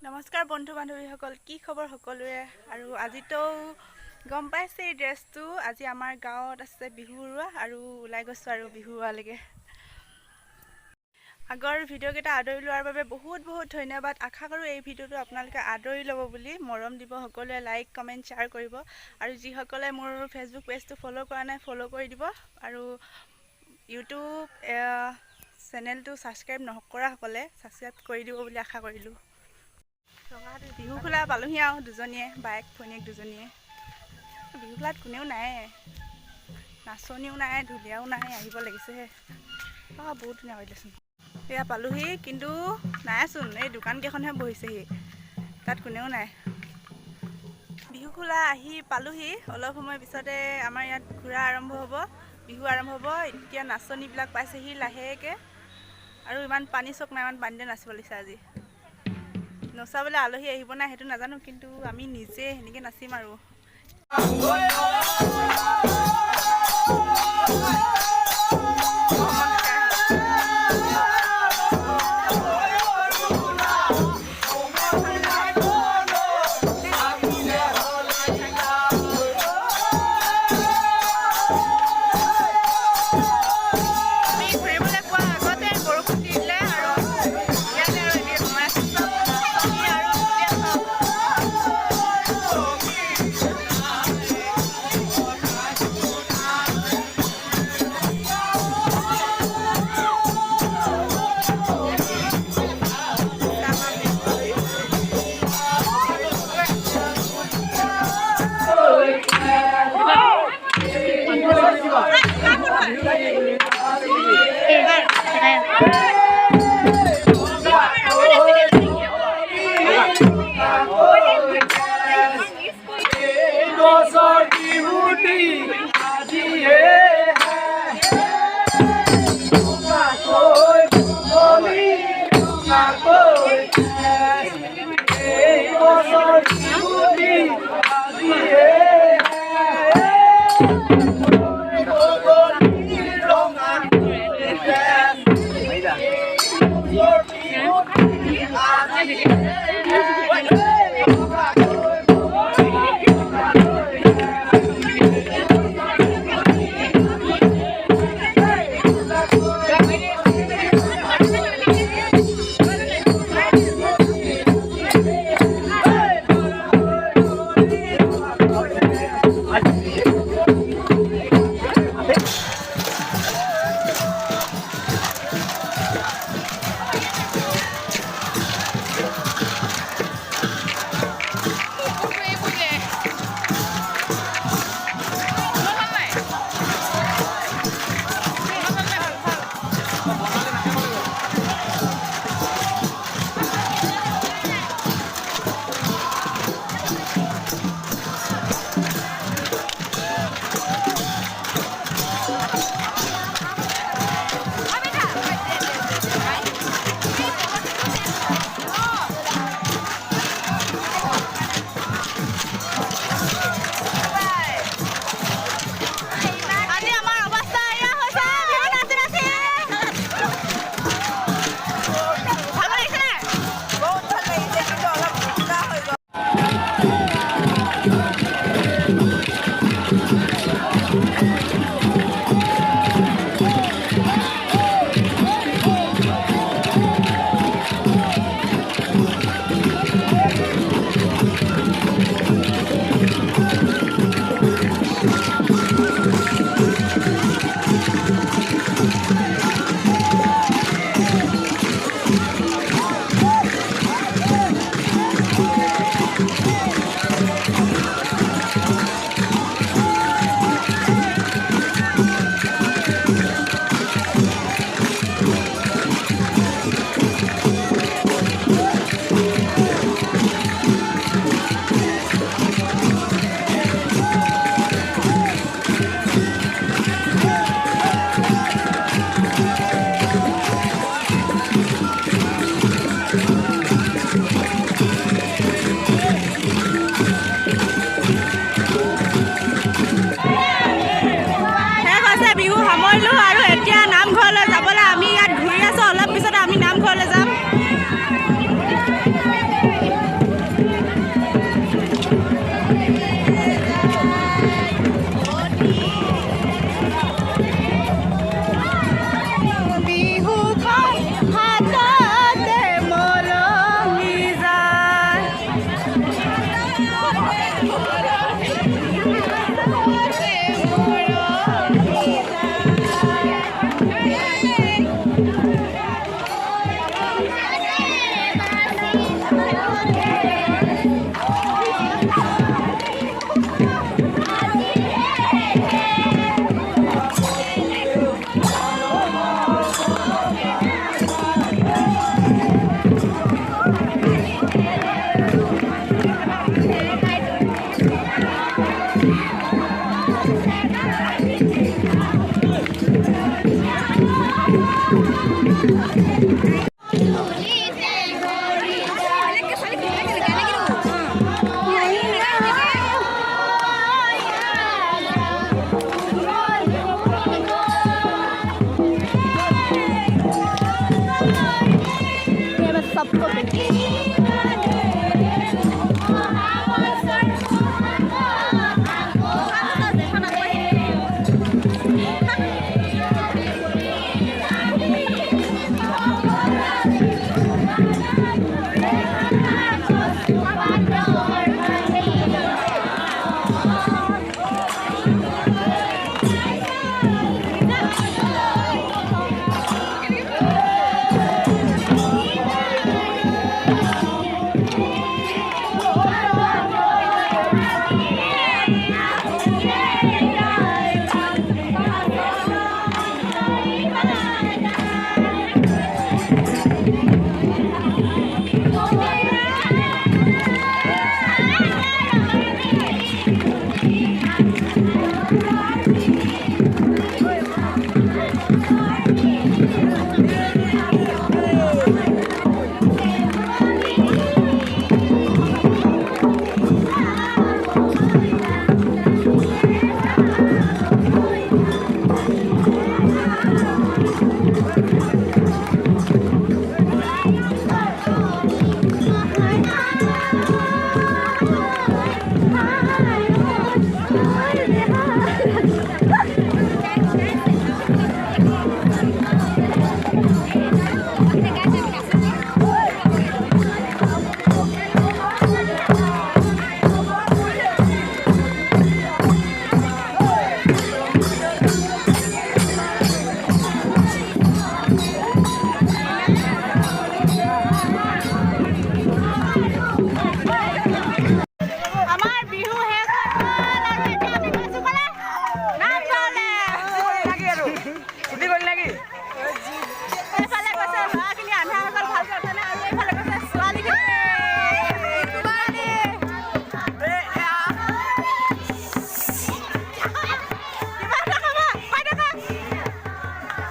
নমস্কাৰ বন্ধু বান্ধৱীসকল, কি খবৰ সকলোৰে। আৰু আজিতো গম পাইছে এই ড্ৰেছটো আজি আমাৰ গাঁৱত আছে বিহু উৰুৱা আৰু ওলাই গৈছোঁ আৰু বিহু উৰুৱালৈকে। আগৰ ভিডিঅ'কেইটা আদৰি লোৱাৰ বাবে বহুত বহুত ধন্যবাদ। আশা কৰোঁ এই ভিডিঅ'টো আপোনালোকে আদৰি ল'ব বুলি, মৰম দিব, সকলোৱে লাইক কমেণ্ট শ্বেয়াৰ কৰিব। আৰু যিসকলে মোৰ ফেচবুক পেজটো ফ'ল' কৰা নাই ফ'ল' কৰি দিব। আৰু ইউটিউব চেনেলটো ছাবস্ক্ৰাইব নকৰাসকলে ছাবস্ক্ৰাইব কৰি দিব বুলি আশা কৰিলোঁ। বিহু খোলা পালোহি আৰু দুজনীয়ে, বায়েক ভনীয়েক দুজনীয়ে। বিহু খোলাত কোনেও নাই, নাচনীও নাই, ঢুলীয়াও নাই, আহিব লাগিছেহে। বহুত ধুনীয়া কৰিলেচোন। এয়া পালোহি, কিন্তু নাইচোন, এই দোকানকেইখনহে বহিছেহি, তাত কোনেও নাই। বিহু খোলা আহি পালোহি, অলপ সময় পিছতে আমাৰ ইয়াত ঘূৰা আৰম্ভ হ'ব, বিহু আৰম্ভ হ'ব। এতিয়া নাচনীবিলাক পাইছেহি লাহেকৈ, আৰু ইমান পানী চক নাই, ইমান পানীতে নাচিব লাগিছে আজি। নচাবলৈ আলহী আহিব নাই সেইটো নাজানো, কিন্তু আমি নিজে সেনেকৈ নাচিম আৰু।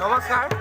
নমস্কাৰ।